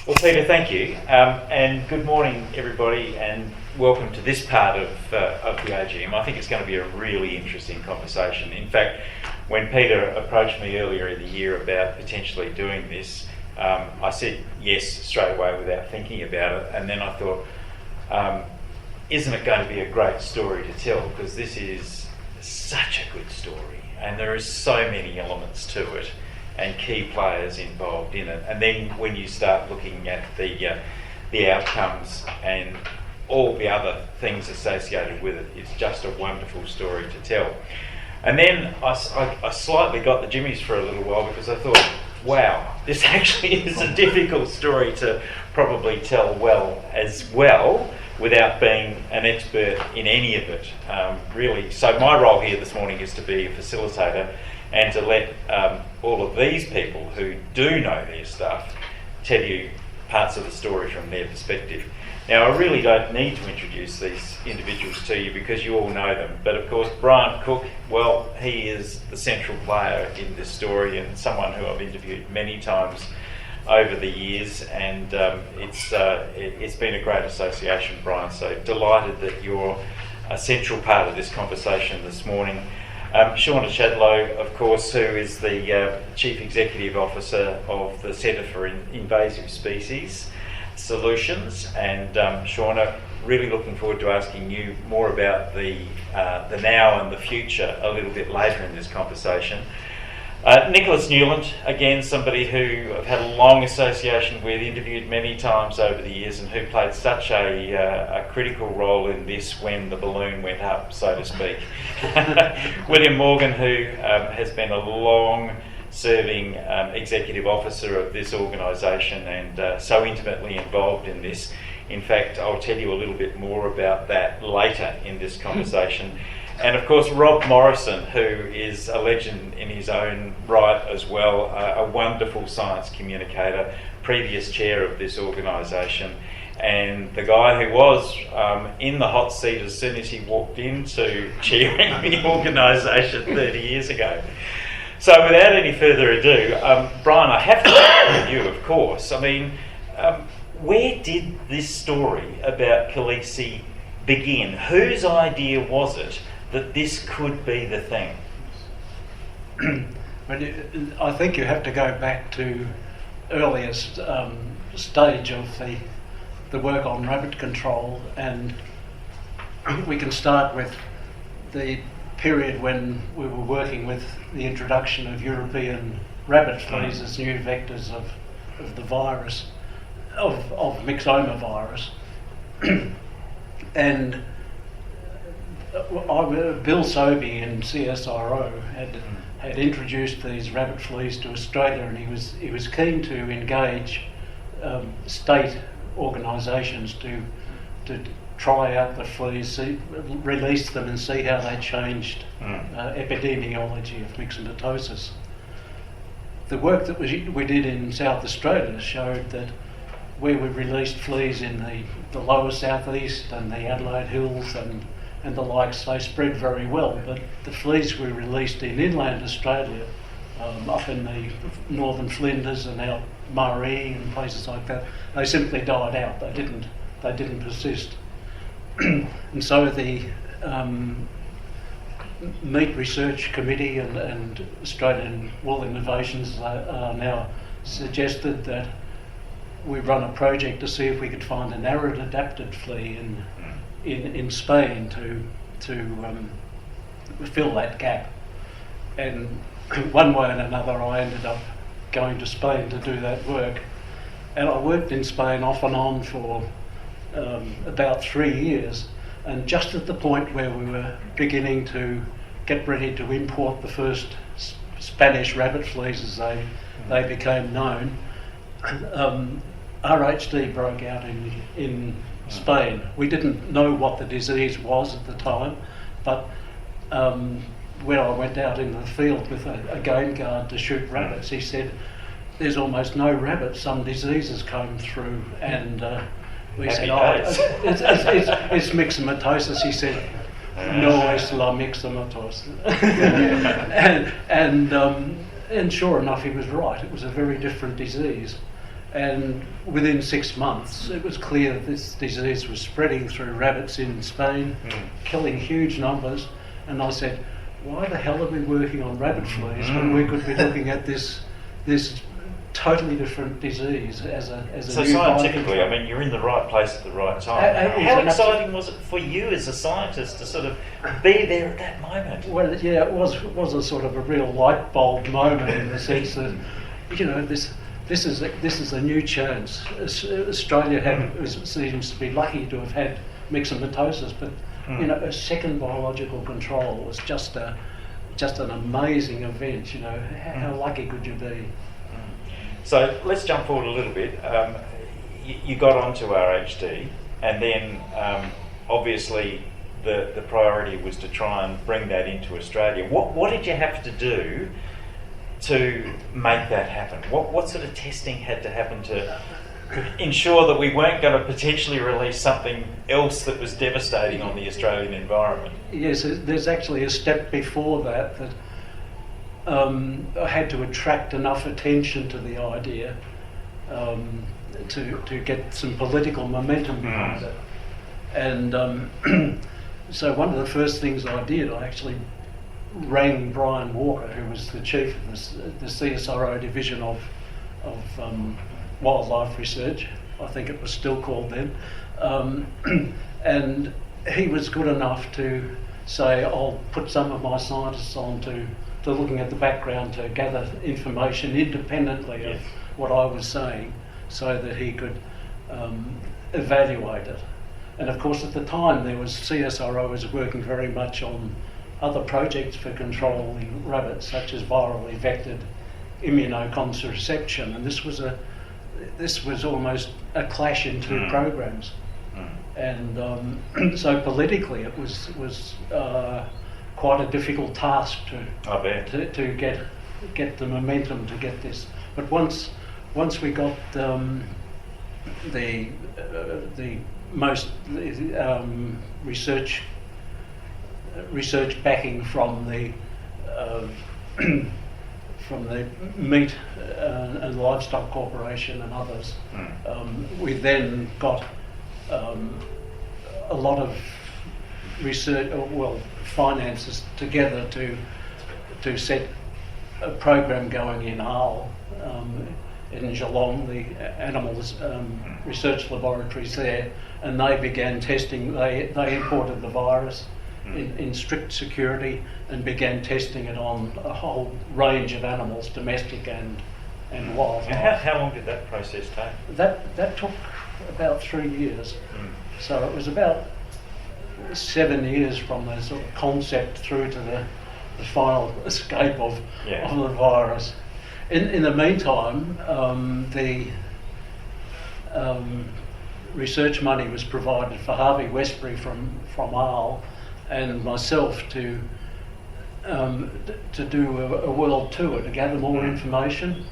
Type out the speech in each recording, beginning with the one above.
Well, Peter, thank you, and good morning, everybody, and welcome to this part of the AGM. I think it's going to be a really interesting conversation. In fact, when Peter approached me earlier in the year about potentially doing this, I said yes straight away without thinking about it, and then I thought, isn't it going to be a great story to tell? Because this is such a good story, and there are so many elements to it and key players involved in it. And then when you start looking at the outcomes and all the other things associated with it, it's just a wonderful story to tell. And then I slightly got the jimmies for a little while because I thought, wow, this actually is a difficult story to probably tell well without being an expert in any of it, really. So my role here this morning is to be a facilitator and to let all of these people who do know their stuff tell you parts of the story from their perspective. Now, I really don't need to introduce these individuals to you because you all know them, but of course Brian Cook, well, he is the central player in this story and someone who I've interviewed many times over the years, and it's been a great association, Brian, so delighted that you're a central part of this conversation this morning. Shauna Chadlow, of course, who is the Chief Executive Officer of the Centre for Invasive Species Solutions, and Shauna, really looking forward to asking you more about the now and the future a little bit later in this conversation. Nicholas Newland, again, somebody who I've had a long association with, interviewed many times over the years, and who played such a critical role in this when the balloon went up, so to speak. William Morgan, who has been a long-serving executive officer of this organisation and so intimately involved in this. In fact, I'll tell you a little bit more about that later in this conversation. And of course, Rob Morrison, who is a legend in his own right as well, a wonderful science communicator, previous chair of this organisation, and the guy who was in the hot seat as soon as he walked into chairing the organisation 30 years ago. So without any further ado, Brian, I have to start with you, of course. I mean, where did this story about Calici begin? Whose idea was it that this could be the thing? I think you have to go back to earliest stage of the work on rabbit control, and we can start with the period when we were working with the introduction of European rabbit fleas as new vectors of the virus, of myxoma virus. And Bill Sobey in CSIRO had introduced these rabbit fleas to Australia, and he was keen to engage state organisations to try out the fleas, release them, and see how they changed epidemiology of myxomatosis. The work that we did in South Australia showed that where we released fleas in the lower southeast and the Adelaide Hills and the likes, they spread very well, but the fleas we released in inland Australia, up in the northern Flinders and out Murray and places like that, they simply died out. They didn't persist. And so the Meat Research Committee and Australian Wool Innovations are now suggested that we run a project to see if we could find an arid adapted flea in Spain to fill that gap. And one way and another I ended up going to Spain to do that work, and I worked in Spain off and on for about 3 years, and just at the point where we were beginning to get ready to import the first Spanish rabbit fleas as they became known, RHD broke out in Spain. We didn't know what the disease was at the time, but when I went out in the field with a game guard to shoot rabbits, he said, "There's almost no rabbits, some diseases come through," and we said, it's myxomatosis. He said, "No, es la myxomatosis." and sure enough, he was right. It was a very different disease. And within 6 months, it was clear that this disease was spreading through rabbits in Spain, killing huge numbers. And I said, why the hell are we working on rabbit fleas when we could be looking at this totally different disease as a so new scientifically, I mean, you're in the right place at the right time. How exciting was it for you as a scientist to sort of be there at that moment? Well, yeah, it was a sort of a real light bulb moment in the sense that, you know, this is a new chance. Australia seems to be lucky to have had myxomatosis, but you know, a second biological control was just an amazing event. You know, how lucky could you be? So let's jump forward a little bit. You got onto RHD, and then obviously the priority was to try and bring that into Australia. What did you have to do to make that happen? What sort of testing had to happen to ensure that we weren't going to potentially release something else that was devastating on the Australian environment? Yes, there's actually a step before that I had to attract enough attention to the idea to get some political momentum behind it. And so one of the first things I did, I actually rang Brian Walker, who was the chief of the CSIRO division of wildlife research, I think it was still called then, and he was good enough to say, I'll put some of my scientists on to looking at the background to gather information independently of what I was saying so that he could evaluate it. And of course at the time CSIRO was working very much on other projects for controlling rabbits, such as virally vectored immunocontraception, and this was almost a clash in two programs. And so politically it was quite a difficult task to get the momentum to get this. But once we got the most research backing from the Meat and Livestock Corporation and others, we then got a lot of research, finances together to set a program going in Hull, in Geelong, the animals research laboratories there, and they began testing. They imported the virus in strict security and began testing it on a whole range of animals, domestic and wildlife. How long did that process take? That took about 3 years. So it was about 7 years from the sort of concept through to the final escape of the virus. In the meantime, the research money was provided for Harvey Westbury from Arles and myself to do a world tour to gather more information,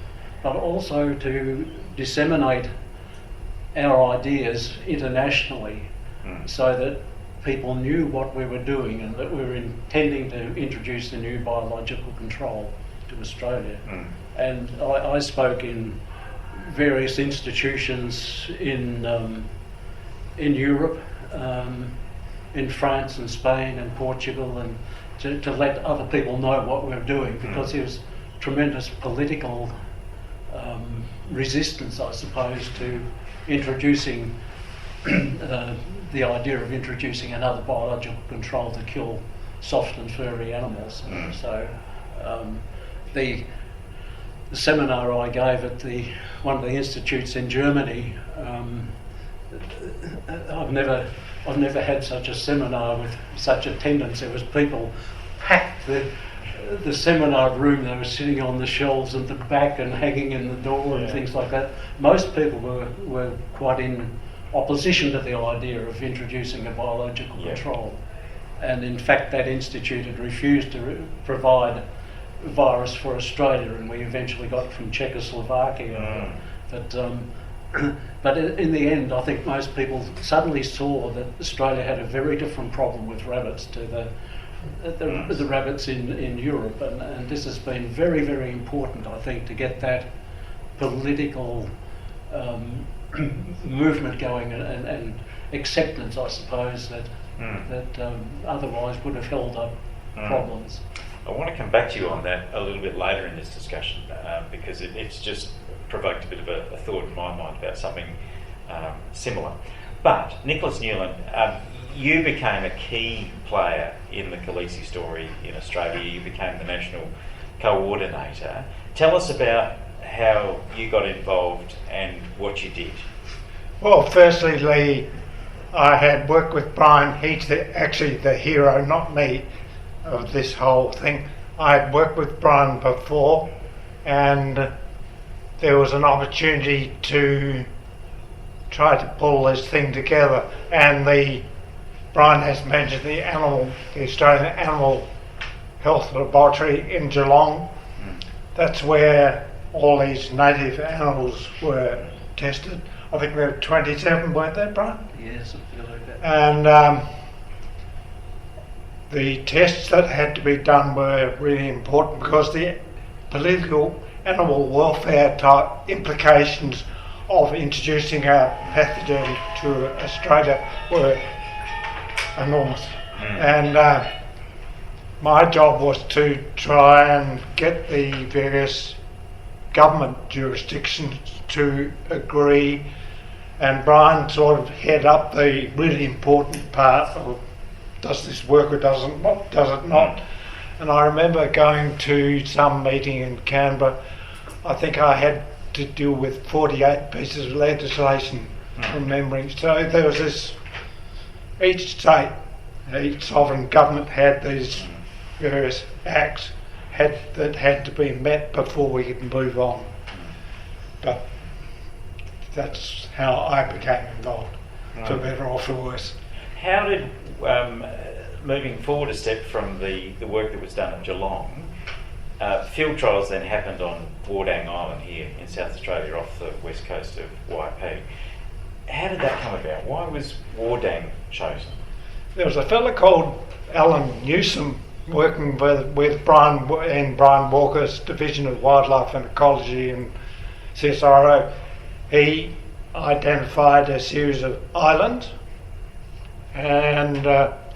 but also to disseminate our ideas internationally so that people knew what we were doing and that we were intending to introduce a new biological control to Australia. And I spoke in various institutions in Europe, in France and Spain and Portugal, and to let other people know what we're doing, because there was tremendous political resistance, I suppose, to introducing the idea of introducing another biological control to kill soft and furry animals. So the seminar I gave at one of the institutes in Germany, I've never had such a seminar with such attendance. There was people packed the seminar room. They were sitting on the shelves at the back and hanging in the door and things like that. Most people were quite in opposition to the idea of introducing a biological control, and in fact that institute had refused to provide a virus for Australia, and we eventually got from Czechoslovakia. But in the end, I think most people suddenly saw that Australia had a very different problem with rabbits to the rabbits in Europe, and this has been very, very important, I think, to get that political movement going and acceptance, I suppose, that otherwise would have held up problems. I want to come back to you on that a little bit later in this discussion because it's just provoked a bit of a thought in my mind about something similar. But Nicholas Newland, you became a key player in the Calisi story in Australia. You became the national coordinator. Tell us about how you got involved and what you did. Well, firstly, Lee, I had worked with Brian. He's actually the hero, not me, of this whole thing. I had worked with Brian before, and there was an opportunity to try to pull this thing together. And Brian has mentioned the Australian Animal Health Laboratory in Geelong. That's where all these native animals were tested. I think there were 27, weren't there, Brian? Yes, I feel like that. And the tests that had to be done were really important because the political animal welfare type implications of introducing a pathogen to Australia were enormous. And my job was to try and get the various government jurisdictions to agree, and Brian sort of head up the really important part of does this work or does it not. And I remember going to some meeting in Canberra. I think I had to deal with 48 pieces of legislation from memory. So there was this, each state, each sovereign government had these various acts that had to be met before we could move on. But that's how I became involved, for better or for worse. How did, moving forward a step from the work that was done at Geelong, field trials then happened on Wardang Island here in South Australia off the west coast of YP. How did that come about? Why was Wardang chosen? There was a fellow called Alan Newsom working with Brian in Brian Walker's Division of Wildlife and Ecology and CSIRO. He identified a series of islands and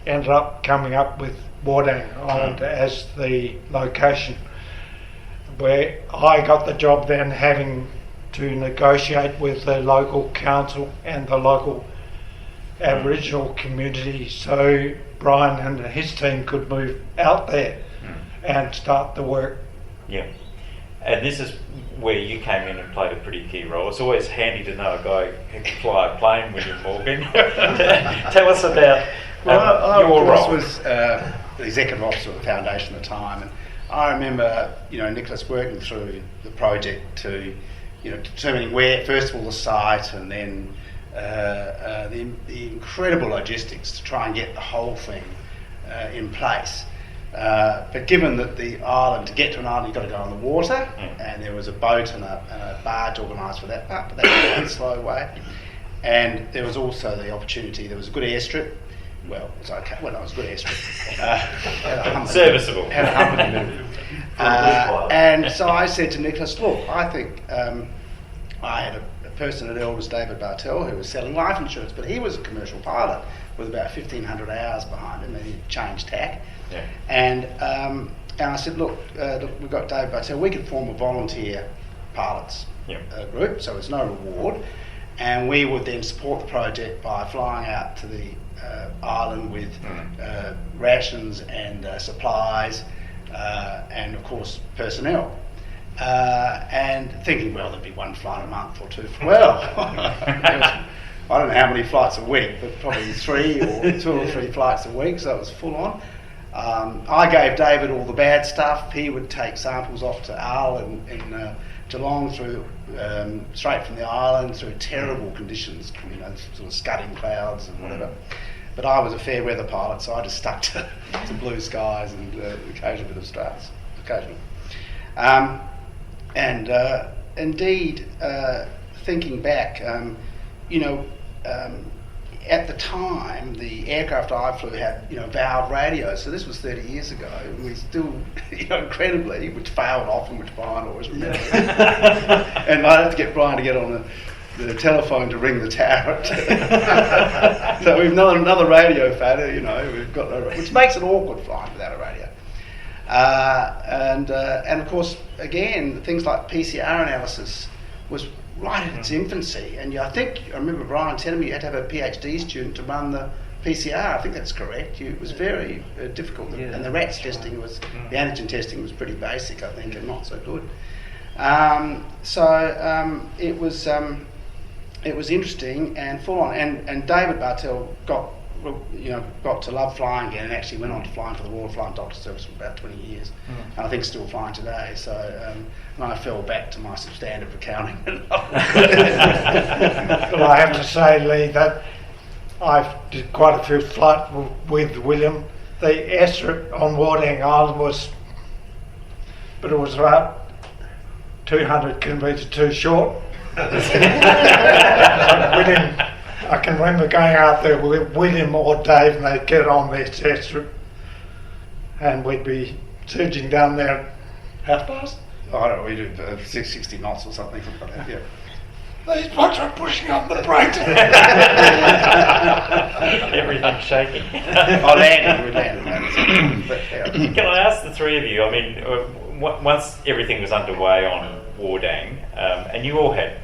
ended up coming up with Wardang Island as the location, where I got the job then having to negotiate with the local council and the local Aboriginal community so Brian and his team could move out there and start the work. Yeah. And this is where you came in and played a pretty key role. It's always handy to know a guy who can fly a plane, William Morgan. Tell us about your role. I was the executive officer of the foundation at the time, and I remember, Nicholas working through the project to, determining where, first of all, the site, and then the incredible logistics to try and get the whole thing in place. But given that the island, to get to an island, you've got to go on the water, and there was a boat and a barge organised for that part, but that was quite a slow way. And there was also the opportunity, there was a good airstrip. Well, it was okay. Well, no, it was a good airstrip. Serviceable. Had a hump in the middle. And so I said to Nicholas, look, I think I had a person at Elders, David Bartell, who was selling life insurance, but he was a commercial pilot with about 1,500 hours behind him, and he changed tack. Yeah. And I said, look, we've got David Bartell, we could form a volunteer pilots group, so it's no reward, and we would then support the project by flying out to the island with rations and supplies and of course personnel, and thinking, well, there'd be one flight a month or two. Well, I don't know how many flights a week, but probably 2 or 3 flights a week, so it was full on. I gave David all the bad stuff. He would take samples off to Arl in Geelong through straight from the island through terrible conditions, sort of scudding clouds and whatever. But I was a fair weather pilot, so I just stuck to blue skies and occasional bit of stars, occasionally. Indeed, thinking back, at the time, the aircraft I flew had, valve radios, so this was 30 years ago, and we still, incredibly, which failed often, which Brian always remembers. And I had to get Brian to get on the telephone to ring the tower. So we've known another radio failure, we've got which makes it awkward flying without a radio. And of course, again, things like PCR analysis was right in its infancy. And I remember Brian telling me you had to have a PhD student to run the PCR. I think that's correct. It was very difficult. Yeah, and the rats testing the antigen testing was pretty basic, I think, and not so good. It was interesting and full on. And David Bartell got to love flying again, and actually went on to flying for the Royal Flying Doctor Service for about 20 years, and I think still flying today. So, and I fell back to my substantive accounting. Well, I have to say, Lee, that I did quite a few flights with William. The airstrip on Wardang Island was about 200 kilometres too short. I can remember going out there with William or Dave, and they'd get on this airstrip, and we'd be surging down there. How fast? I don't know, we do 660 knots or something like that, yeah. These blokes are pushing on the brakes. Everything's shaking. We landed. Can I ask the three of you? I mean, once everything was underway on Wardang, and you all had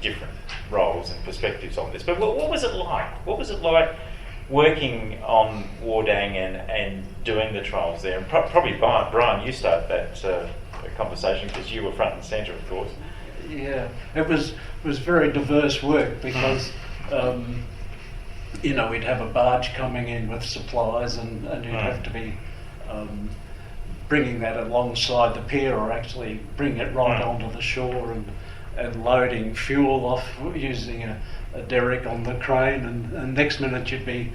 different roles and perspectives on this, but what was it like? What was it like working on Wardang and doing the trials there? And probably Brian, you start that conversation because you were front and centre, of course. Yeah, it was very diverse work because we'd have a barge coming in with supplies, and you'd have to be bringing that alongside the pier, or actually bring it right onto the shore, and loading fuel off using a derrick on the crane, and next minute you'd be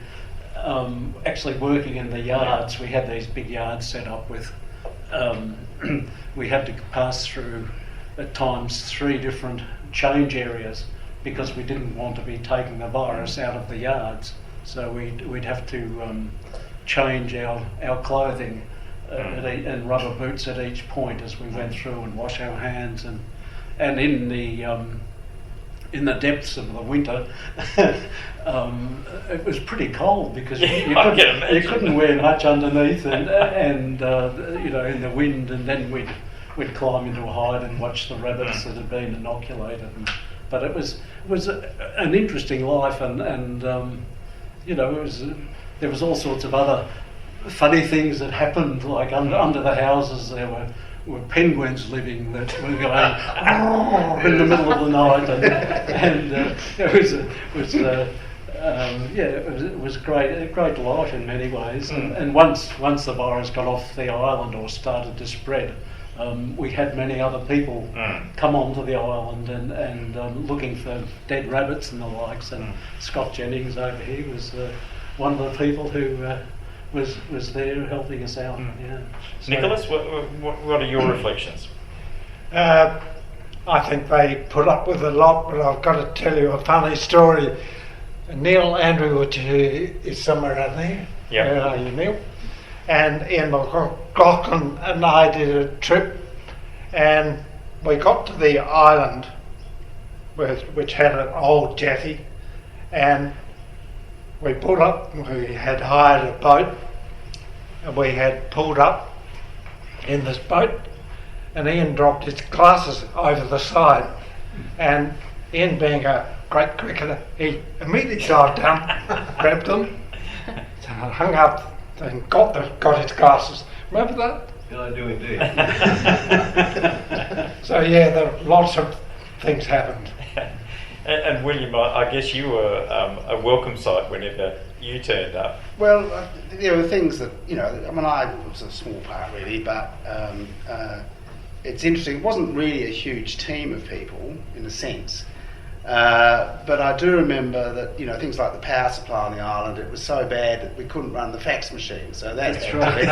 actually working in the yards. We had these big yards set up with we had to pass through at times 3 different change areas because we didn't want to be taking the virus out of the yards, so we'd have to change our clothing and rubber boots at each point as we went through, and wash our hands, and in the depths of the winter it was pretty cold because you couldn't wear much underneath, and in the wind, and then we'd climb into a hide and watch the rabbits that had been inoculated. But it was an interesting life, and there was all sorts of other funny things that happened, like under the houses there were penguins living that were going in the middle of the night, and it was a great life in many ways. And once the virus got off the island or started to spread, we had many other people come onto the island and looking for dead rabbits and the likes. And Scott Jennings over here was one of the people who was there helping us out. Yeah. So, Nicholas, what are your reflections? I think they put up with a lot, but I've got to tell you a funny story. Neil Andrewich is somewhere out there. Yeah. Where are you, Neil? And Ian McLaughlin and I did a trip, and we got to the island which had an old jetty, and we pulled up. We had hired a boat, and we had pulled up in this boat, and Ian dropped his glasses over the side, and Ian, being a great cricketer, he immediately dived down, grabbed them, hung up, and got his glasses. Remember that? Yeah, I do indeed. So yeah, there were lots of things happened. And William, I guess you were a welcome sight whenever you turned up. Well, there were things that, I was a small part really, but it's interesting. It wasn't really a huge team of people in a sense. But I do remember that, things like the power supply on the island, it was so bad that we couldn't run the fax machine. So that's right.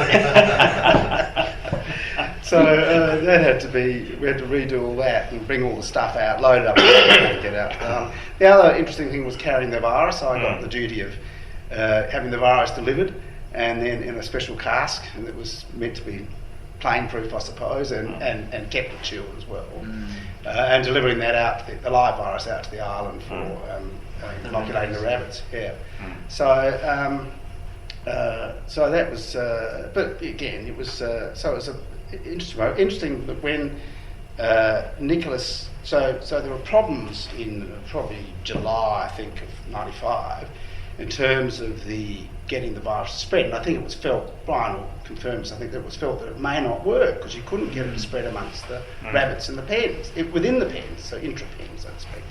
That had to be, we had to redo all that and bring all the stuff out, load it up and get out. The other interesting thing was carrying the virus. I got the duty of having the virus delivered, and then in a special cask, and it was meant to be plane proof, I suppose, and kept it chilled as well, and delivering that out, the live virus out to the island for inoculating the rabbits. Yeah. So that was, but again, it was so it was interesting that when Nicholas, so there were problems in probably July, I think, of '95, in terms of getting the virus to spread, and I think it was felt, Brian will confirm this, I think that it was felt that it may not work because you couldn't get it to spread amongst the rabbits in the pens, within the pens, so intra-pens, so to speak.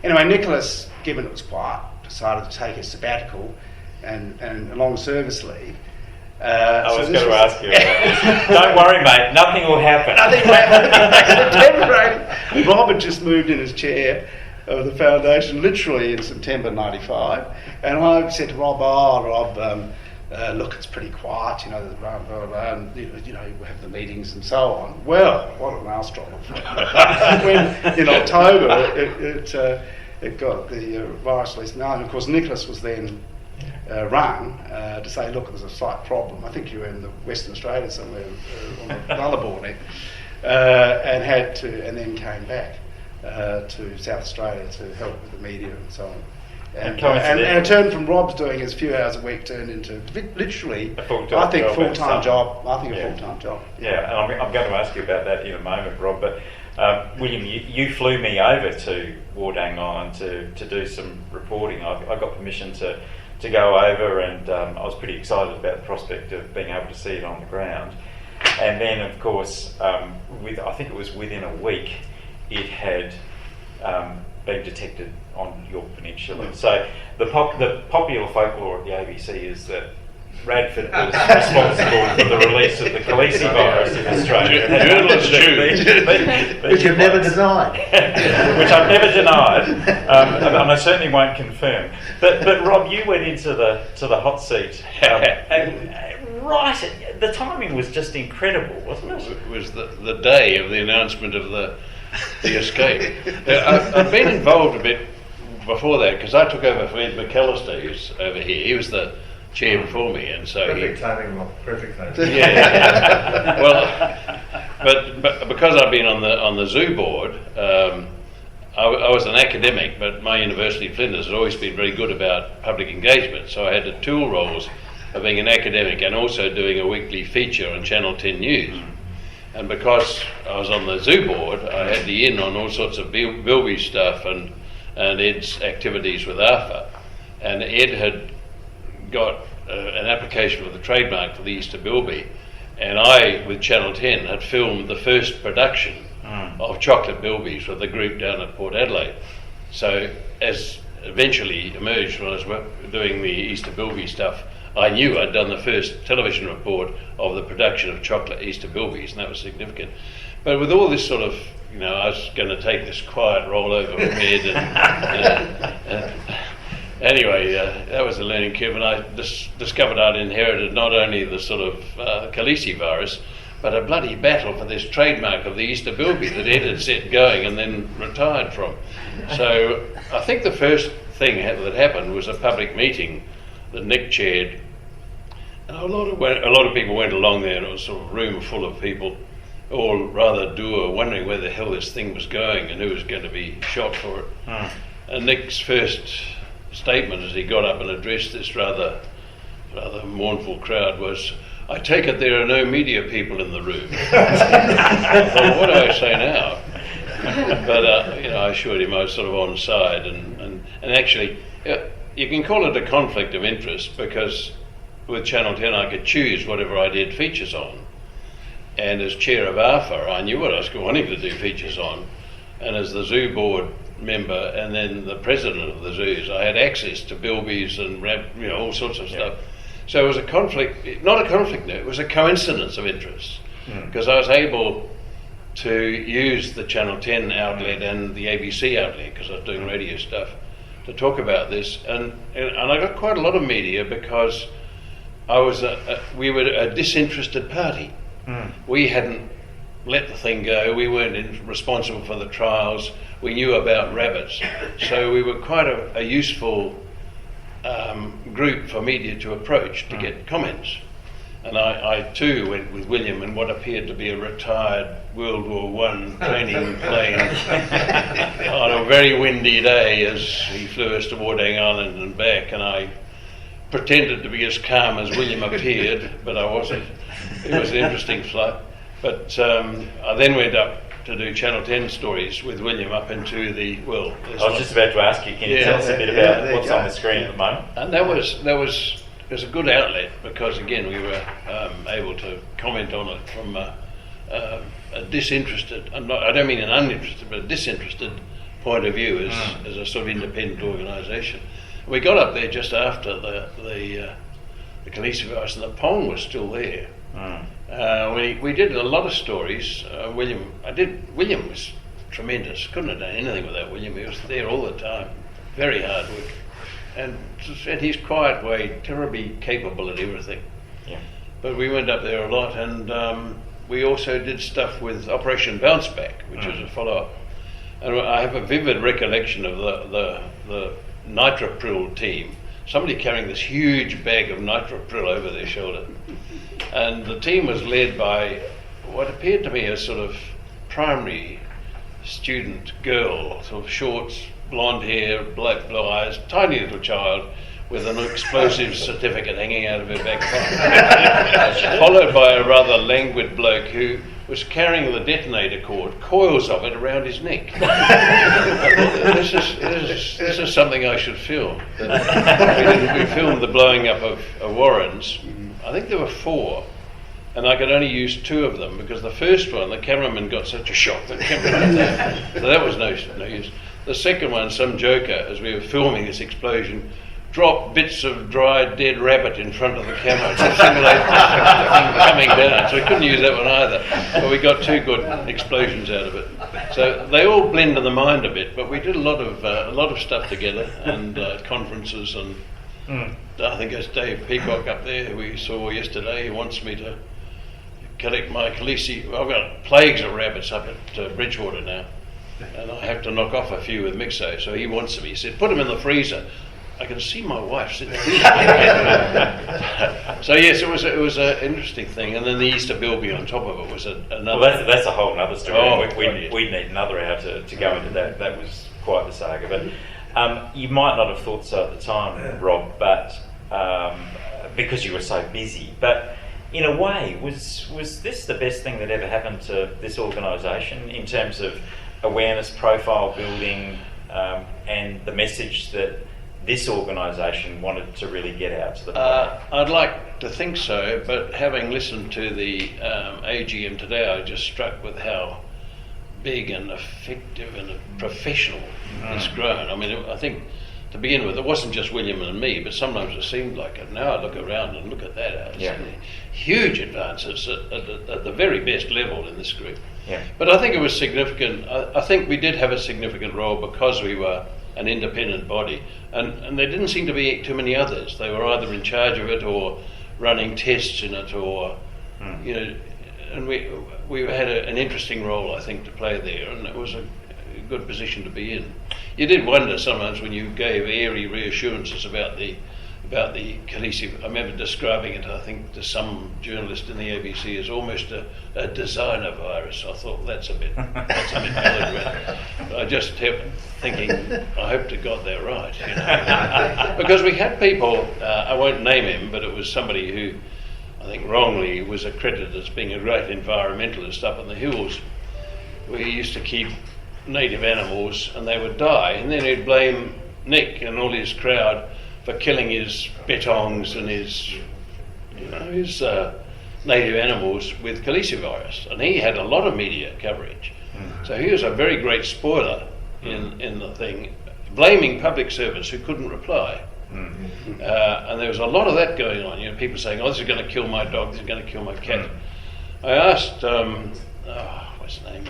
Anyway, Nicholas, given it was quiet, decided to take a sabbatical and a long service leave. I was going to ask you about this. Don't worry, mate, nothing will happen. Nothing will happen. September, Rob had just moved in his chair of the foundation literally in September '95, and I said to Rob, look, it's pretty quiet, and you have the meetings and so on. Well, what an maelstrom! When in October it got the virus released, and of course Nicholas was then rung to say, look, there's a slight problem. I think you were in Western Australia somewhere on the Nullarbor, and then came back to South Australia to help with the media and so on. And it turned from Rob's doing his few hours a week turned into literally a full-time job. Yeah, and I'm going to ask you about that in a moment, Rob. But William, you flew me over to Wardang Island to do some reporting. I got permission to go over, and I was pretty excited about the prospect of being able to see it on the ground. And then, of course, I think it was within a week, it had been detected on York Peninsula. So the popular folklore at the ABC is that Radford was responsible for the release of the calicivirus in Australia. Which you've never denied. Which I've never denied, and I certainly won't confirm. But Rob, you went into the hot seat. Right, the timing was just incredible, wasn't it? It was the day of the announcement of the escape. I've been involved a bit before that because I took over for Ed McAllister, who's over here. He was the chair before me, and so perfect timing. Yeah. Well, but because I've been on the zoo board, I was an academic, but my university, Flinders, has always been very good about public engagement. So I had the dual roles of being an academic and also doing a weekly feature on Channel 10 News. And because I was on the zoo board, I had the in on all sorts of bilby stuff and Ed's activities with ARFA. And Ed had got an application for the trademark for the Easter bilby, and I, with Channel 10, had filmed the first production of chocolate bilbies with the group down at Port Adelaide. So as eventually emerged when I was doing the Easter bilby stuff, I knew I'd done the first television report of the production of chocolate Easter bilbies, and that was significant. But with all this sort of, I was going to take this quiet rollover from Ed, anyway, that was a learning curve, and I discovered I'd inherited not only the sort of calicivirus, but a bloody battle for this trademark of the Easter bilby that Ed had set going and then retired from. So I think the first thing that happened was a public meeting that Nick chaired, and a lot of people went along there, and it was sort of a room full of people, all rather dour, wondering where the hell this thing was going and who was going to be shot for it. And Nick's first statement as he got up and addressed this rather mournful crowd was, "I take it there are no media people in the room." I thought, what do I say now? But I assured him I was sort of on side, and actually you can call it a conflict of interest because with Channel 10 I could choose whatever I did features on, and as chair of ARFA I knew what I was wanting to do features on, and as the zoo board member and then the president of the zoos I had access to bilbies and all sorts of stuff. So it was a conflict, not a conflict, no, it was a coincidence of interest because I was able to use the Channel 10 outlet and the ABC outlet because I was doing radio stuff to talk about this, and I got quite a lot of media because we were a disinterested party. We hadn't let the thing go. We weren't responsible for the trials. We knew about rabbits, so we were quite a useful group for media to approach to get comments. And I too went with William in what appeared to be a retired World War I training plane on a very windy day as he flew us to Wardang Island and back, and I pretended to be as calm as William appeared, but I wasn't. It was an interesting flight. But I then went up to do Channel 10 stories with William up into the, well... I was just about to ask you, can you tell us a bit about what's on the screen at the moment? And that was a good outlet because, again, we were able to comment on it from a disinterested, I don't mean an uninterested, but a disinterested point of view as a sort of independent organisation. We got up there just after the calicivirus, and the pong was still there. We did a lot of stories. William was tremendous. Couldn't have done anything without William. He was there all the time. Very hard work. And his quiet way, terribly capable at everything. Yeah. But we went up there a lot, and we also did stuff with Operation Bounce Back, which was a follow-up. And I have a vivid recollection of the nitropril team, somebody carrying this huge bag of nitropril over their shoulder. And the team was led by what appeared to me as sort of primary student girl, sort of shorts, blonde hair, black blue eyes, tiny little child with an explosive certificate hanging out of her back pocket, followed by a rather languid bloke who was carrying the detonator cord, coils of it around his neck. This is something I should film. We filmed the blowing up of Warrens. I think there were 4, and I could only use 2 of them because the first one, the cameraman got such a shock that kept it up there. So that was no use. The second one, some joker, as we were filming this explosion, dropped bits of dried dead rabbit in front of the camera to simulate the coming down. So we couldn't use that one either. But we got 2 good explosions out of it. So they all blend in the mind a bit. But we did a lot of stuff together, and conferences, and I think it's Dave Peacock up there who we saw yesterday. He wants me to collect my I've got plagues of rabbits up at Bridgewater now, and I have to knock off a few with Mixo. So he wants them. He said, put them in the freezer. I can see my wife sitting there. So yes, it was an interesting thing, and then the Easter bilby on top of it was another. Well, that's a whole other story. Oh, we'd need another hour to go into that. That was quite the saga. But you might not have thought so at the time, Rob, but because you were so busy. But in a way, was this the best thing that ever happened to this organisation in terms of awareness, profile building, and the message that this organisation wanted to really get out to the public? I'd like to think so, but having listened to the AGM today, I was just struck with how big and effective and professional it's grown. I mean, I think to begin with, it wasn't just William and me, but sometimes it seemed like it. Now I look around and look at that. Huge advances at the very best level in this group. Yeah. But I think it was significant. I think we did have a significant role because we were an independent body, and there didn't seem to be too many others. They were either in charge of it or running tests in it, or and we had an interesting role, I think, to play there, and it was a good position to be in. You did wonder sometimes when you gave airy reassurances about the calicivirus. I remember describing it, I think, to some journalist in the ABC as almost a designer virus. I thought that's a bit melodramatic. I just kept thinking, I hope to God they're right, because we had people. I won't name him, but it was somebody who, I think, wrongly was accredited as being a great environmentalist up in the hills. We used to keep native animals, and they would die, and then he'd blame Nick and all his crowd for killing his betongs and his native animals with calicivirus, and he had a lot of media coverage. So he was a very great spoiler in the thing, blaming public servants who couldn't reply. And there was a lot of that going on. People saying, "Oh, this is going to kill my dog. This is going to kill my cat." I asked, what's his name?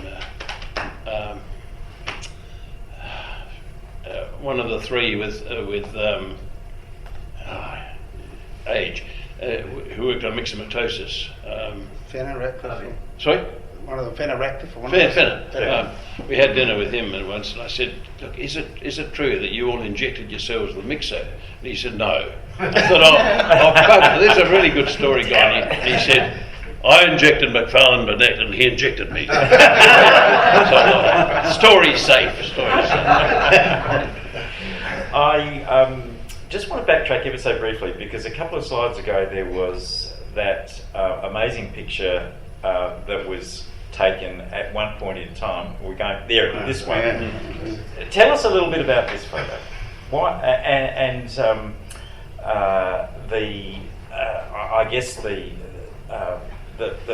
One of the 3 with age, who worked on myxomatosis. Fenner Ratcliffe. Sorry? One of them, Fenner Ratcliffe. Fenner. we had dinner with him and once, and I said, look, is it true that you all injected yourselves with Mixo? And he said, no. I thought, there's a really good story going. And he said, I injected McFarlane Burnett and he injected me. So, story's safe. I just want to backtrack ever so briefly, because a couple of slides ago there was that amazing picture that was taken at one point in time. We're going there. This one. Yeah. Tell us a little bit about this photo. Why and I guess the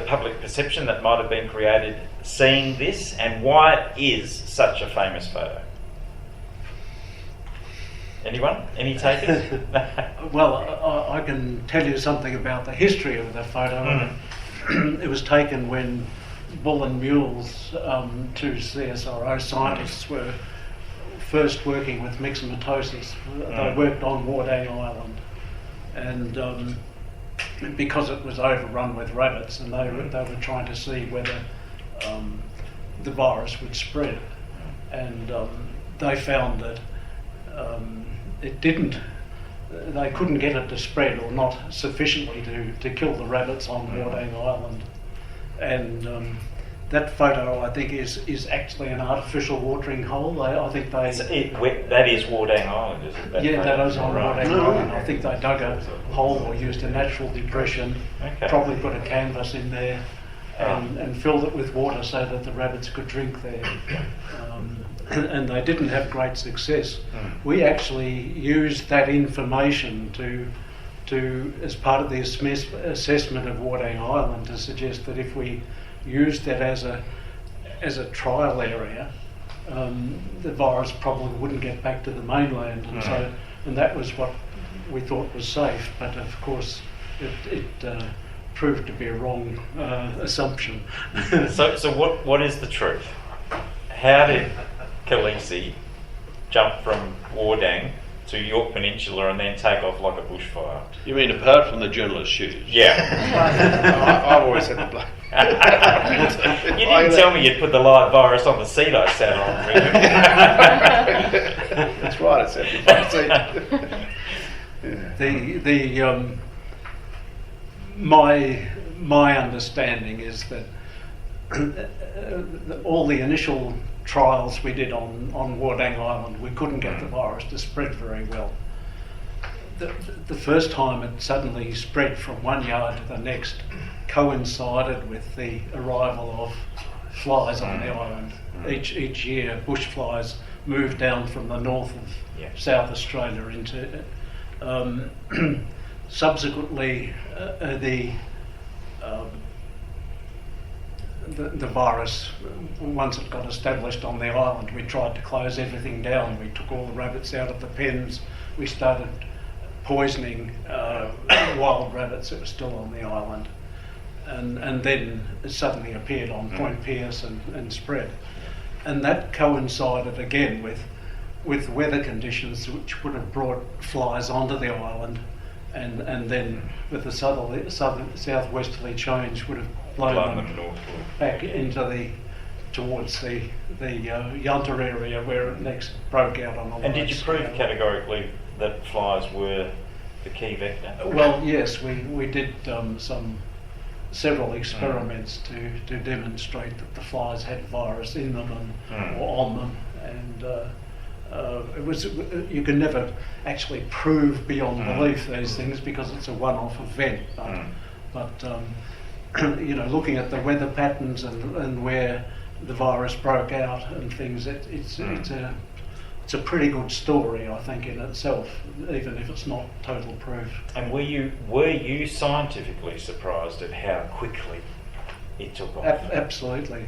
public perception that might have been created seeing this, and why it is such a famous photo. Anyone? Any takers? Well, I can tell you something about the history of the photo. It was taken when Bull and Mule's two CSIRO scientists were first working with myxomatosis. They worked on Wardang Island, and because it was overrun with rabbits, and they were trying to see whether the virus would spread, and they found that it didn't. They couldn't get it to spread, or not sufficiently to kill the rabbits on Wardang Island. And that photo, I think, is actually an artificial watering hole. I think they... that is Wardang Island, is it? That is on Wardang Island. I think they dug a hole or used a natural depression, probably put a canvas in there, and filled it with water so that the rabbits could drink there. And they didn't have great success. We actually used that information to as part of the assessment of Wardang Island, to suggest that if we used that as a trial area, the virus probably wouldn't get back to the mainland, and that was what we thought was safe. But of course, it proved to be a wrong assumption. So what is the truth? How did Calisi jump from Wardang to York Peninsula and then take off like a bushfire? You mean apart from the journalist's shoes? Yeah. I've always had the blame. You didn't tell me you'd put the live virus on the seat I sat on. That's right, I said my understanding is that all the initial trials we did on Wardang Island, we couldn't get the virus to spread very well. The first time it suddenly spread from one yard to the next coincided with the arrival of flies on the island. Each year, bush flies moved down from the north of South Australia into. Subsequently, the virus, once it got established on the island, we tried to close everything down. We took all the rabbits out of the pens. We started poisoning wild rabbits that were still on the island. And then it suddenly appeared on Point Pearce and spread. And that coincided again with weather conditions which would have brought flies onto the island, and then with the southwesterly change would have blown them back into towards the Yunta area where it next broke out on the. And did you prove categorically that flies were the key vector? Well, yes, we did several experiments to demonstrate that the flies had virus in them or on them, and it was, you can never actually prove beyond belief these things because it's a one-off event. But looking at the weather patterns and where the virus broke out and things, it's a pretty good story, I think, in itself, even if it's not total proof. And were you scientifically surprised at how quickly it took off? Absolutely.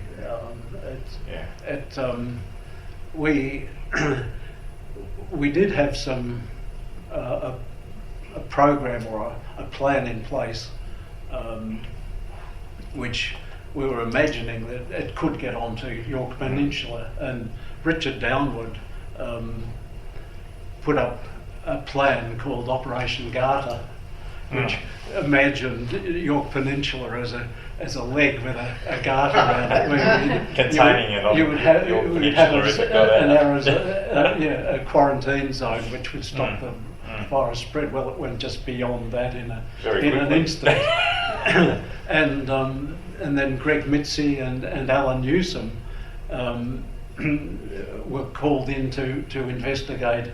We did have a program or a plan in place, which we were imagining that it could get onto York Peninsula, and Richard Downward put up a plan called Operation Garter, which imagined York Peninsula as a leg with a garter around it. Containing an you would have, your you'd have peninsula if it got out. a quarantine zone which would stop the virus spread. Well, it went just beyond that in an instant. And then Greg Mitzi and Alan Newsom were called in to investigate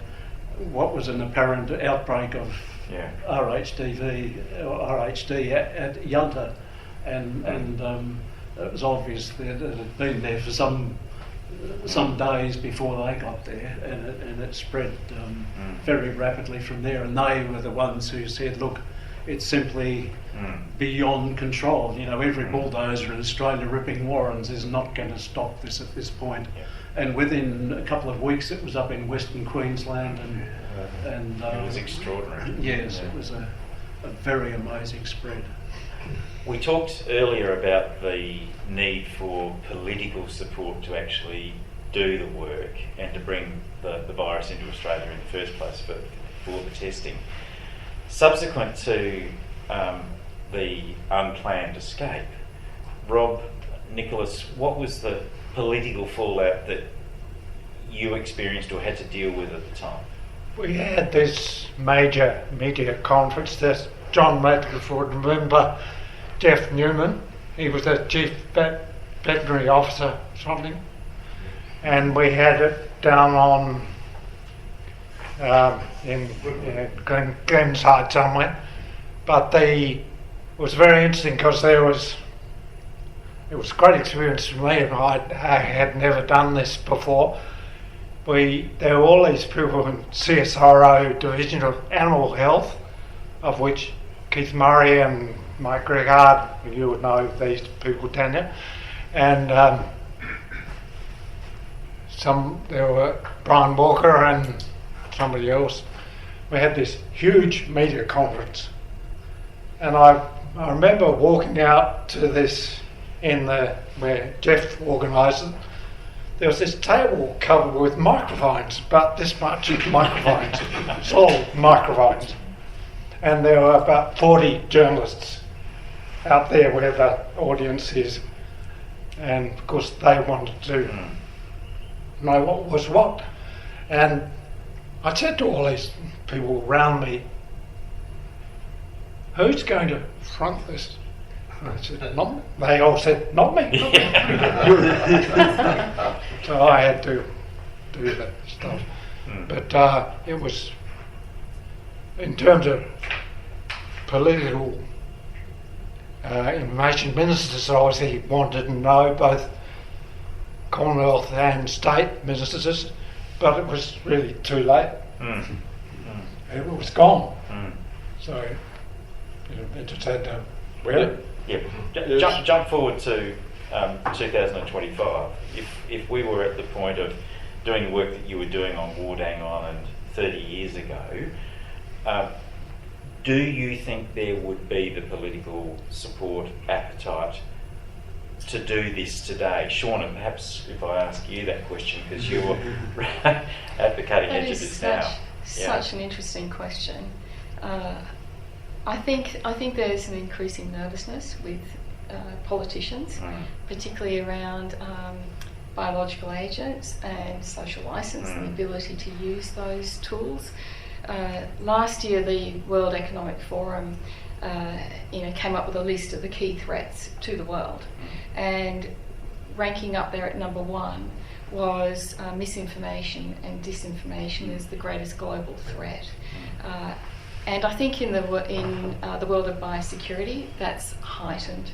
what was an apparent outbreak of RHDV or RHD at Yunta, and it was obvious that it had been there for some days before they got there, and it spread very rapidly from there. And they were the ones who said, "Look, it's simply beyond control. You know, every bulldozer in Australia ripping warrens is not going to stop this at this point." Yeah. And within a couple of weeks, it was up in Western Queensland, and it was extraordinary. Yes, it was a very amazing spread. We talked earlier about the need for political support to actually do the work and to bring the virus into Australia in the first place for the testing. Subsequent to the unplanned escape, Rob, Nicholas, what was the political fallout that you experienced or had to deal with at the time? We had this major media conference that John Radcliffe would remember. Jeff Newman, he was the chief veterinary officer or something, and we had it down on in Glenside somewhere. But it was very interesting because it was a great experience for me, and I had never done this before. There were all these people in CSIRO Division of Animal Health, of which Keith Murray and Mike Gregard, you would know these people, Tanya, and there were Brian Walker and somebody else. We had this huge media conference, and I remember walking out to this where Jeff organised it. There was this table covered with microphones, about this much microphones, solid microphones, and there were about 40 journalists out there where the audience is, and of course they wanted to know what was what. And I said to all these people around me, "Who's going to front this?" And I said, "Not me." They all said, "Not me." Not me." So I had to do that stuff. But it was, in terms of political information, ministers obviously wanted to know, both Commonwealth and state ministers, but it was really too late. It was gone. So they just had to wear it. Yeah. Jump forward to 2025. If we were at the point of doing the work that you were doing on Wardang Island 30 years ago, do you think there would be the political support appetite to do this today? Shauna, perhaps if I ask you that question, because you're at the cutting edge of this now. Such an interesting question. I think there's an increasing nervousness with politicians, particularly around biological agents and social licence and the ability to use those tools. Last year, the World Economic Forum came up with a list of the key threats to the world, and ranking up there at number one was misinformation and disinformation as the greatest global threat. And I think in the world of biosecurity, that's heightened.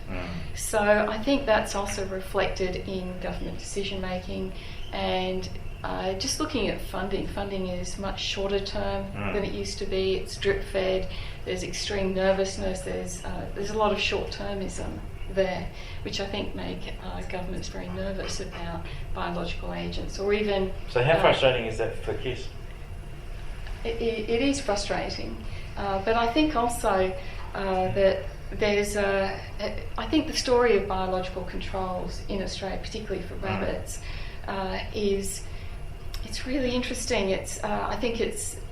So I think that's also reflected in government decision making, and just looking at funding. Funding is much shorter term than it used to be. It's drip fed. There's extreme nervousness. There's a lot of short termism there, which I think make governments very nervous about biological agents, or even. So how frustrating is that for KISS? It is frustrating. But I think also that there's I think the story of biological controls in Australia, particularly for rabbits, it's really interesting. I think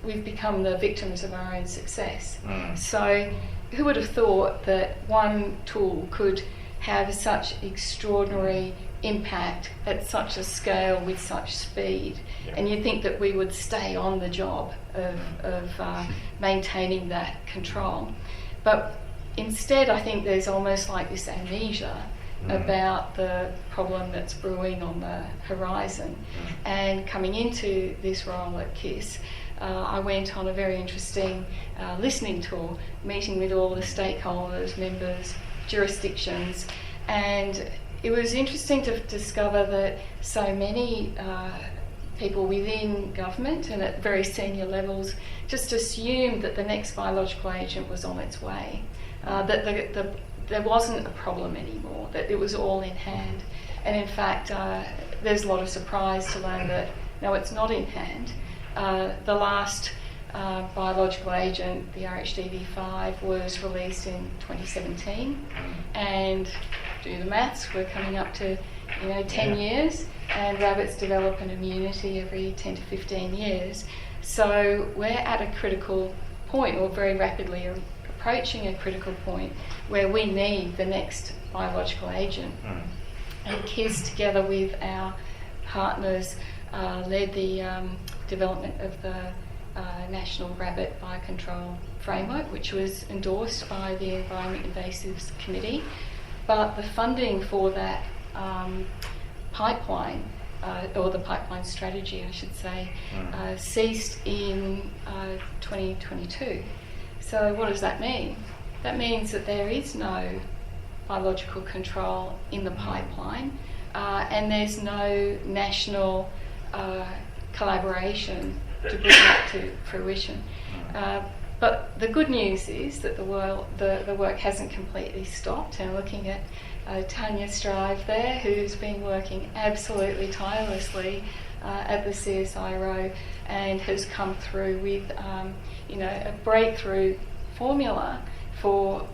we've become the victims of our own success. So who would have thought that one tool could have such extraordinary impact at such a scale with such speed. Yep. And you'd think that we would stay on the job of maintaining that control. But instead, I think there's almost like this amnesia about the problem that's brewing on the horizon. And coming into this role at KISS, I went on a very interesting listening tour, meeting with all the stakeholders, members, jurisdictions, and it was interesting to discover that so many people within government and at very senior levels just assumed that the next biological agent was on its way, that there wasn't a problem anymore, that it was all in hand. And in fact, there's a lot of surprise to learn that no, it's not in hand. The last biological agent, the RHDV5, was released in 2017, and do the maths, we're coming up to 10 years, and rabbits develop an immunity every 10 to 15 years. So we're at a critical point, or very rapidly approaching a critical point, where we need the next biological agent. And KISS, together with our partners, led the development of the National Rabbit Biocontrol Framework, which was endorsed by the Environment Invasives Committee. But the funding for that pipeline, or the pipeline strategy, I should say, ceased in 2022. So what does that mean? That means that there is no biological control in the pipeline, and there's no national collaboration to bring that to fruition. But the good news is that the work hasn't completely stopped, and looking at Tanya Strive there, who's been working absolutely tirelessly at the CSIRO and has come through with a breakthrough formula for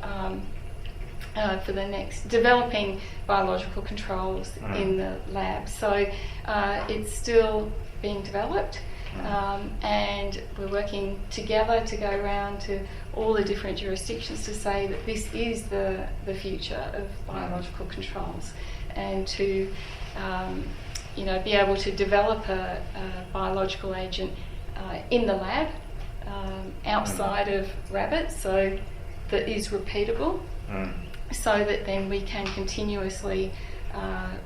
the next developing biological controls in the lab. So it's still being developed. And we're working together to go around to all the different jurisdictions to say that this is the future of biological controls, and to be able to develop a biological agent in the lab outside of rabbits, so that is repeatable, so that then we can continuously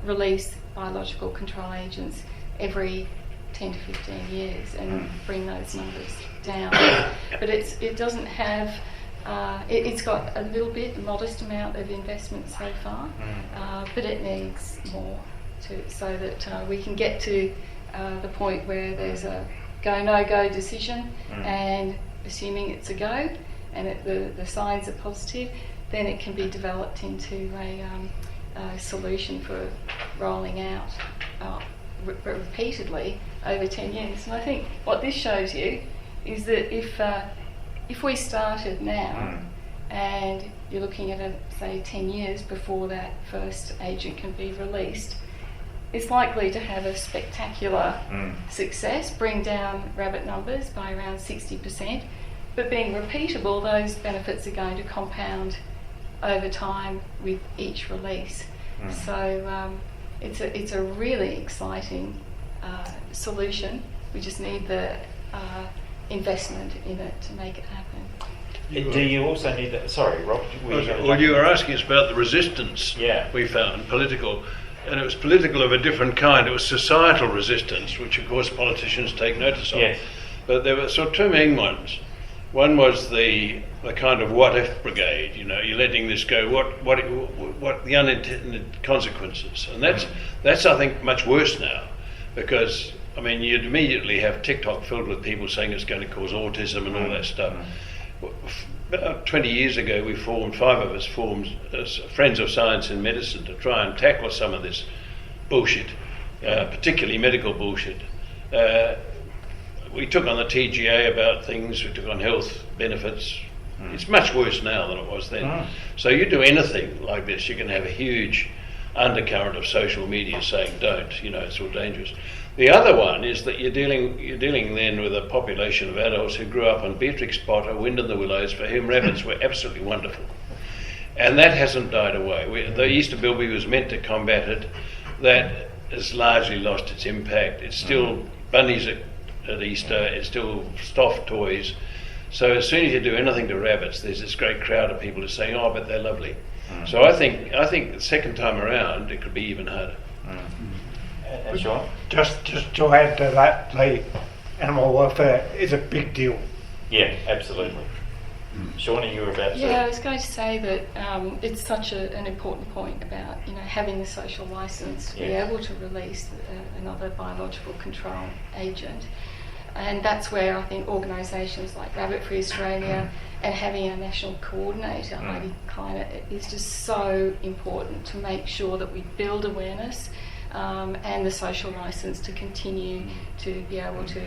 release biological control agents every 10 to 15 years and bring those numbers down. But it doesn't have, it's got a little bit, a modest amount of investment so far, but it needs more so that we can get to the point where there's a go, no-go decision, and assuming it's a go and the signs are positive, then it can be developed into a solution for rolling out repeatedly over 10 years. And I think what this shows you is that if we started now and you're looking at say 10 years before that first agent can be released, it's likely to have a spectacular success, bring down rabbit numbers by around 60%, but being repeatable, those benefits are going to compound over time with each release. So it's a really exciting solution. We just need the investment in it to make it happen. Do you also need that? Sorry, Rob. Well, you were asking us about the resistance we found, political, and it was political of a different kind. It was societal resistance, which of course politicians take notice of. Yes. But there were sort of two main ones. One was the kind of what-if brigade. You're letting this go. What the unintended consequences, and that's I think much worse now, because you'd immediately have TikTok filled with people saying it's going to cause autism and all that stuff. About 20 years ago, five of us formed as Friends of Science in Medicine to try and tackle some of this bullshit, particularly medical bullshit. We took on the TGA about things, we took on health benefits. It's much worse now than it was then. So you do anything like this, you can have a huge undercurrent of social media saying don't, it's all dangerous. The other one is that you're dealing then with a population of adults who grew up on Beatrix Potter, Wind in the Willows, for whom rabbits were absolutely wonderful. and that hasn't died away. The Easter bilby was meant to combat it. That has largely lost its impact. It's still bunnies at Easter. It's still stuffed toys. So as soon as you do anything to rabbits, there's this great crowd of people who are saying, "Oh, but they're lovely." So I think the second time around it could be even harder. And Sean? Just to add to that, the animal welfare is a big deal. Yeah, absolutely. Shawnee, you were about to... Yeah, I was going to say that it's such an important point about having a social licence to be able to release another biological control agent, and that's where I think organisations like Rabbit-Free Australia and having a national coordinator, Heidi Kleiner, is just so important to make sure that we build awareness and the social licence to continue to be able to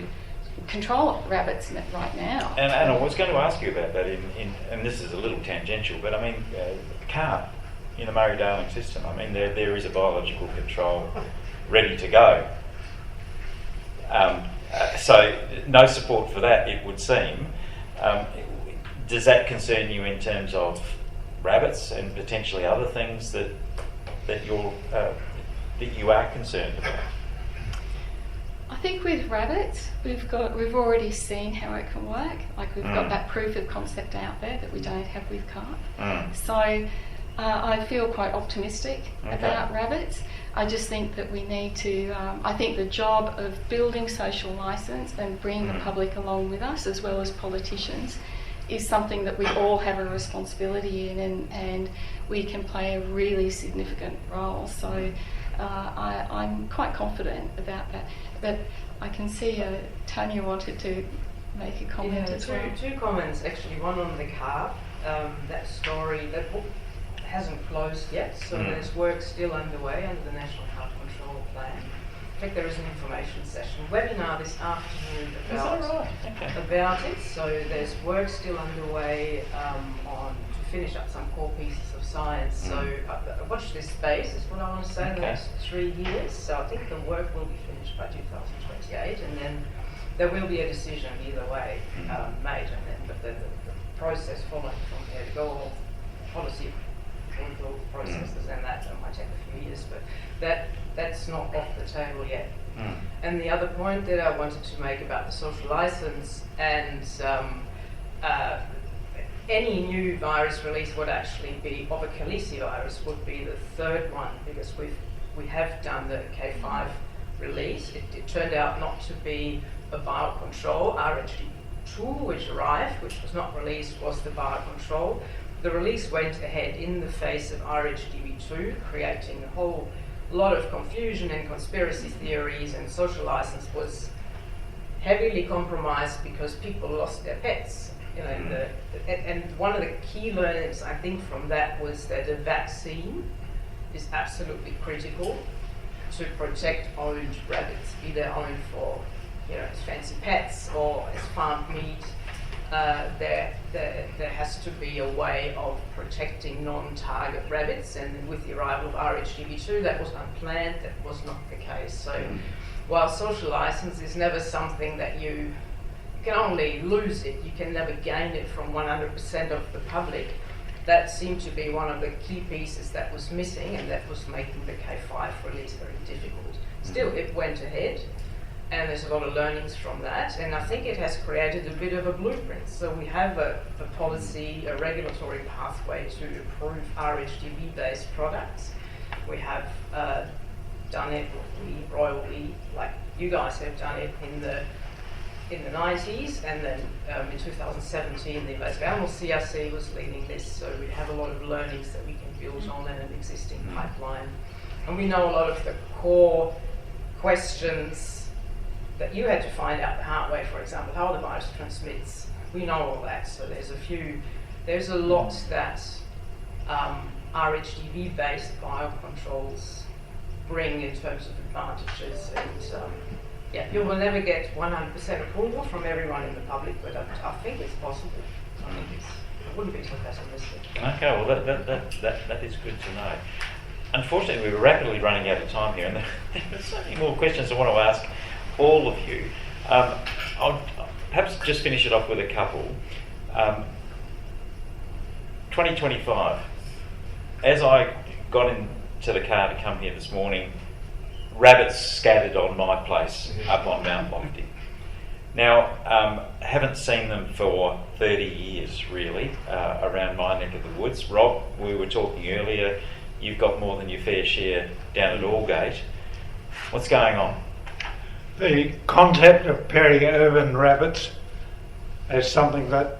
control rabbits right now. And I was going to ask you about that and this is a little tangential, but I mean, carp in the Murray-Darling system, I mean, there is a biological control ready to go. So no support for that, it would seem. Does that concern you in terms of rabbits and potentially other things that you are concerned about? I think with rabbits, we've already seen how it can work. Like we've got that proof of concept out there that we don't have with carp. So I feel quite optimistic about rabbits. I just think that we need to. I think the job of building social licence and bringing the public along with us, as well as politicians, is something that we all have a responsibility in, and we can play a really significant role. So I'm quite confident about that. But I can see Tanya wanted to make a comment as well. Two comments actually. One on the carp. That story, that book hasn't closed yet, so there's work still underway under the National Carp Control Plan. In fact, there is an information session, webinar this afternoon about it. So there's work still underway to finish up some core pieces of science. So watch this space, is what I want to say, in the next 3 years. So I think the work will be finished by 2028, and then there will be a decision either way made, and then but the process following from there to go all policy political processes and that might take a few years, but that's not off the table yet. And the other point that I wanted to make about the social licence and any new virus release would actually be of a calicivirus would be the third one, because we have done the K5 release. It turned out not to be a biocontrol. RHDV, which arrived, which was not released, was the biocontrol. The release went ahead in the face of RHDV2, creating a whole lot of confusion and conspiracy theories, and social licence was heavily compromised because people lost their pets. And one of the key learnings I think from that was that a vaccine is absolutely critical to protect owned rabbits, be they owned for as fancy pets or as farmed meat. There has to be a way of protecting non-target rabbits, and with the arrival of RHDV2 that was unplanned, that was not the case. So while social licence is never something that you can only lose it, you can never gain it from 100% of the public, that seemed to be one of the key pieces that was missing, and that was making the K5 release very difficult. Still, it went ahead, and there's a lot of learnings from that, and I think it has created a bit of a blueprint. So we have a policy, a regulatory pathway to approve RHDV-based products. We have done it, royally, like you guys have done it in the 90s, and then in 2017 the Invasive Animal CRC was leading this, so we have a lot of learnings that we can build on in an existing pipeline. And we know a lot of the core questions that you had to find out the hard way, for example, how the virus transmits. We know all that, so there's a lot that RHDV-based biocontrols bring in terms of advantages, and you will never get 100% approval from everyone in the public, but I think it's possible. I wouldn't be so pessimistic. Okay, well that is good to know. Unfortunately, we're rapidly running out of time here, and there's so many more questions I want to ask all of you. I'll perhaps just finish it off with a couple. 2025, as I got into the car to come here this morning, rabbits scattered on my place up on Mount Lofty. Now, haven't seen them for 30 years really around my neck of the woods. Rob, we were talking earlier, you've got more than your fair share down at Aldgate. What's going on? The concept of peri-urban rabbits is something that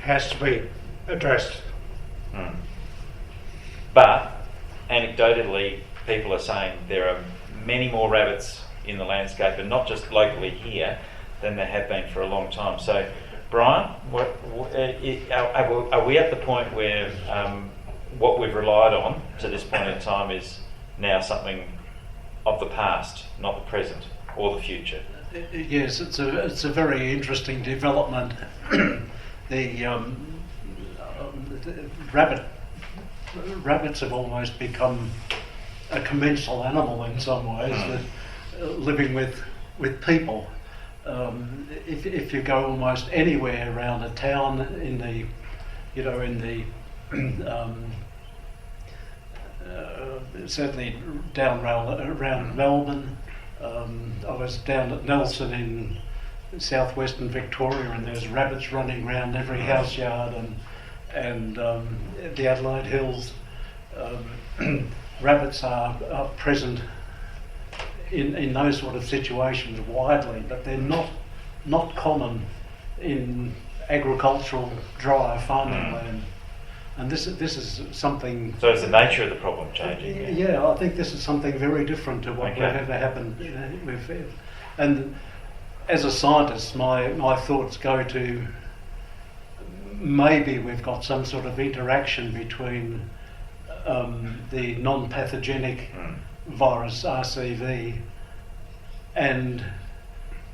has to be addressed. But anecdotally, people are saying there are many more rabbits in the landscape, and not just locally here, than there have been for a long time. So, Brian, are we at the point where what we've relied on to this point in time is now something of the past, not the present or the future? Yes, it's a very interesting development. The rabbits have almost become a commensal animal in some ways, living with people. If you go almost anywhere around a town certainly down around Melbourne. I was down at Nelson in southwestern Victoria, and there's rabbits running around every house yard, and the Adelaide Hills. Rabbits are present in those sort of situations widely, but they're not common in agricultural dry farming land. And this is something. So it's the nature of the problem changing. Yeah, I think this is something very different to what would ever happen. And as a scientist, my thoughts go to maybe we've got some sort of interaction between the non-pathogenic virus RCV and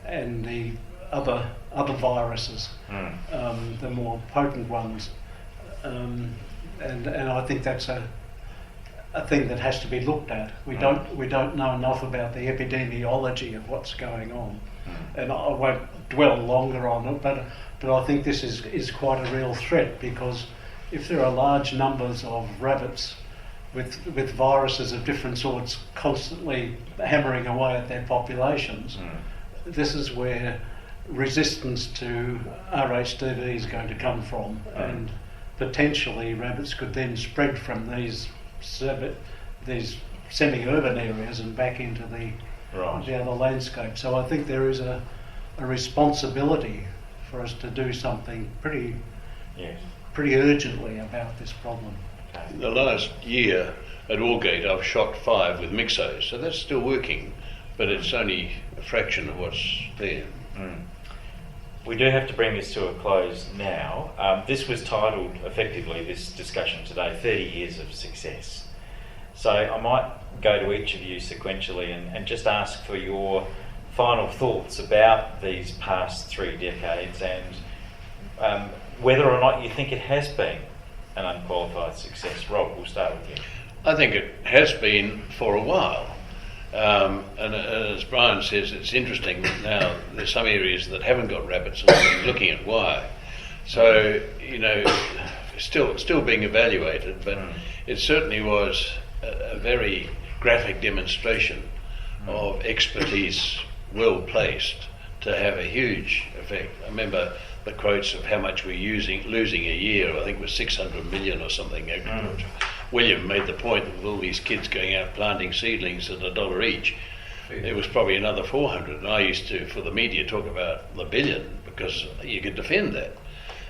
the other viruses, the more potent ones. And I think that's a thing that has to be looked at. We don't know enough about the epidemiology of what's going on, and I won't dwell longer on it. But I think this is quite a real threat, because if there are large numbers of rabbits with viruses of different sorts constantly hammering away at their populations, this is where resistance to RHDV is going to come from, and potentially rabbits could then spread from these semi-urban areas and back into the other landscape. So I think there is a responsibility for us to do something pretty urgently about this problem. The last year at Aldgate I've shot 5 with Mixos, so that's still working, but it's only a fraction of what's there. We do have to bring this to a close now. This was titled, effectively, this discussion today, 30 Years of Success. So I might go to each of you sequentially and just ask for your final thoughts about these past 3 decades, and whether or not you think it has been an unqualified success. Rob, we'll start with you. I think it has been for a while. And as Brian says, it's interesting that now there's some areas that haven't got rabbits, and we're looking at why. So, still being evaluated, but it certainly was a very graphic demonstration of expertise well placed to have a huge effect. I remember the quotes of how much we're losing a year. I think it was 600 million or something agriculture. William made the point that with all these kids going out planting seedlings at $1 each, it was probably another 400. And I used to, for the media, talk about the billion, because you could defend that.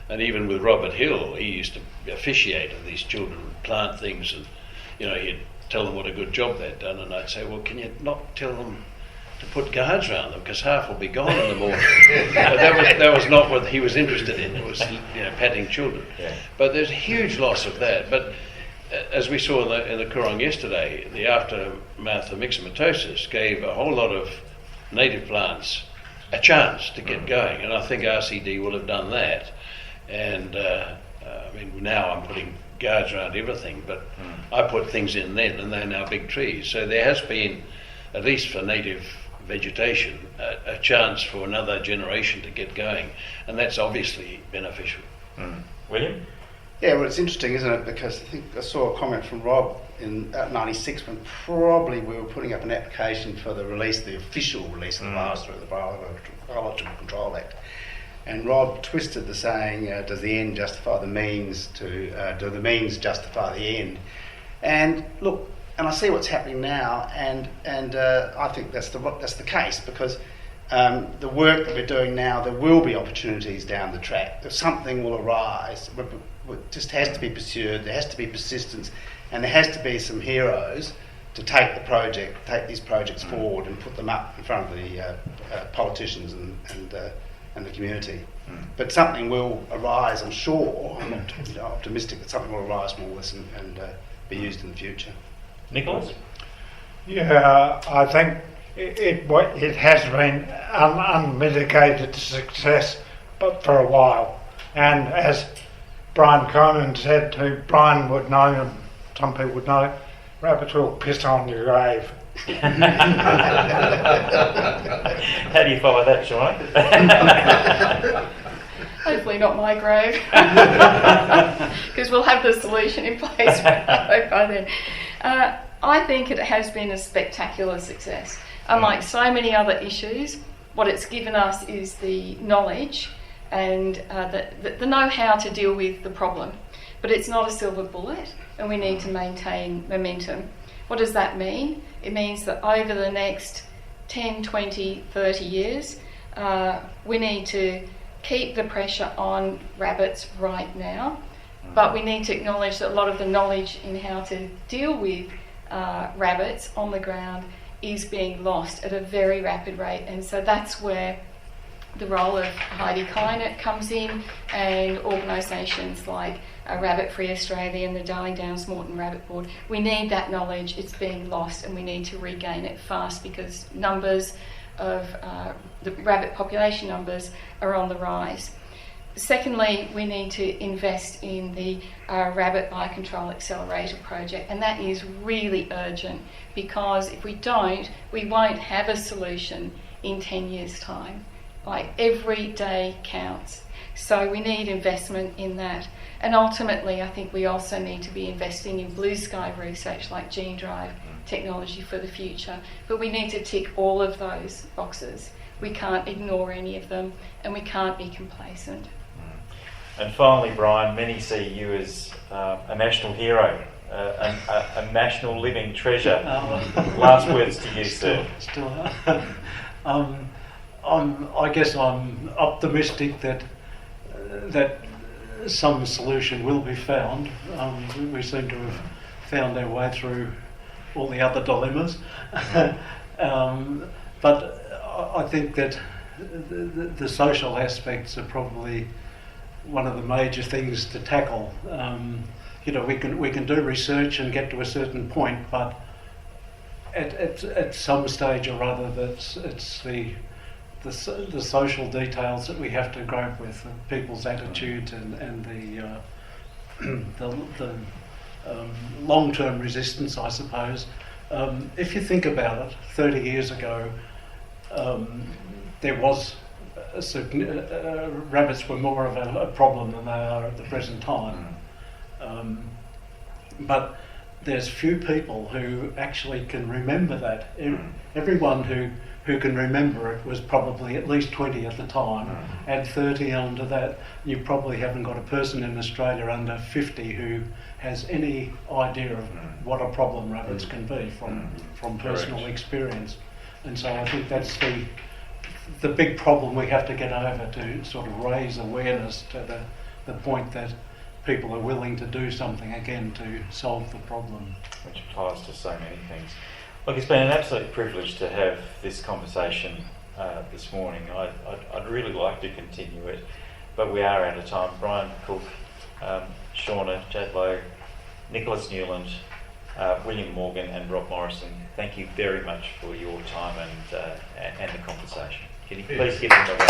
And even with Robert Hill, he used to officiate of these children plant things, and he'd tell them what a good job they'd done, and I'd say, well, can you not tell them to put guards around them, because half will be gone in the morning. that was not what he was interested in. It was patting children. Yeah. But there's a huge loss of that. But as we saw in the Coorong yesterday, the aftermath of myxomatosis gave a whole lot of native plants a chance to get going, and I think RCD will have done that. And now I'm putting guards around everything, but I put things in then, and they're now big trees. So there has been, at least for native vegetation, a chance for another generation to get going, and that's obviously beneficial. William? Yeah, well, it's interesting, isn't it? Because I think I saw a comment from Rob in '96 when probably we were putting up an application for the official release of the virus through the Biological Control Act. And Rob twisted the saying, does the end justify the means do the means justify the end? And look, and I see what's happening now, and I think that's the case, because the work that we're doing now, there will be opportunities down the track. Something will arise. It just has to be pursued. There has to be persistence, and there has to be some heroes to take these projects forward and put them up in front of the politicians and the community. But something will arise, I'm sure. I'm optimistic that something will arise from all this and be used in the future. Nicholas? Yeah, I think it has been unmitigated success, but for a while. And as Brian Conan said, who Brian would know, and some people would know, rabbits will piss on your grave. How do you follow that, Shauna? Hopefully not my grave, because we'll have the solution in place by then. I think it has been a spectacular success. Unlike so many other issues, what it's given us is the knowledge and the know-how to deal with the problem. But it's not a silver bullet, and we need to maintain momentum. What does that mean? It means that over the next 10, 20, 30 years, we need to keep the pressure on rabbits right now, but we need to acknowledge that a lot of the knowledge in how to deal with rabbits on the ground is being lost at a very rapid rate, and so that's where the role of Heidi Kleinert comes in, and organisations like Rabbit-Free Australia and the Darling Downs Moreton Rabbit Board. We need that knowledge. It's being lost, and we need to regain it fast, because numbers of the rabbit population numbers are on the rise. Secondly, we need to invest in the Rabbit Biocontrol Accelerator project, and that is really urgent, because if we don't, we won't have a solution in 10 years' time. Like, every day counts. So we need investment in that. And ultimately, I think we also need to be investing in blue sky research like gene drive technology for the future. But we need to tick all of those boxes. We can't ignore any of them, and we can't be complacent. And finally, Brian, many see you as a national hero, a national living treasure. Last words to you, sir. I guess I'm optimistic that some solution will be found. We seem to have found our way through all the other dilemmas. But I think that the social aspects are probably one of the major things to tackle. We can do research and get to a certain point, but at some stage or other, it's the social details that we have to grope with, people's attitudes and the long-term resistance, I suppose. If you think about it, 30 years ago, there was rabbits were more of a problem than they are at the present time. But there's few people who actually can remember that. Everyone who can remember it was probably at least 20 at the time. Add 30 onto that, you probably haven't got a person in Australia under 50 who has any idea of what a problem rabbits can be from personal experience. And so I think that's the big problem we have to get over, to sort of raise awareness to the point that people are willing to do something again to solve the problem. Which applies to so many things. Look, it's been an absolute privilege to have this conversation this morning. I'd really like to continue it, but we are out of time. Brian Cook, Shauna Jadlow, Nicholas Newland, William Morgan and Rob Morrison, thank you very much for your time and the conversation. Can you please give them a round?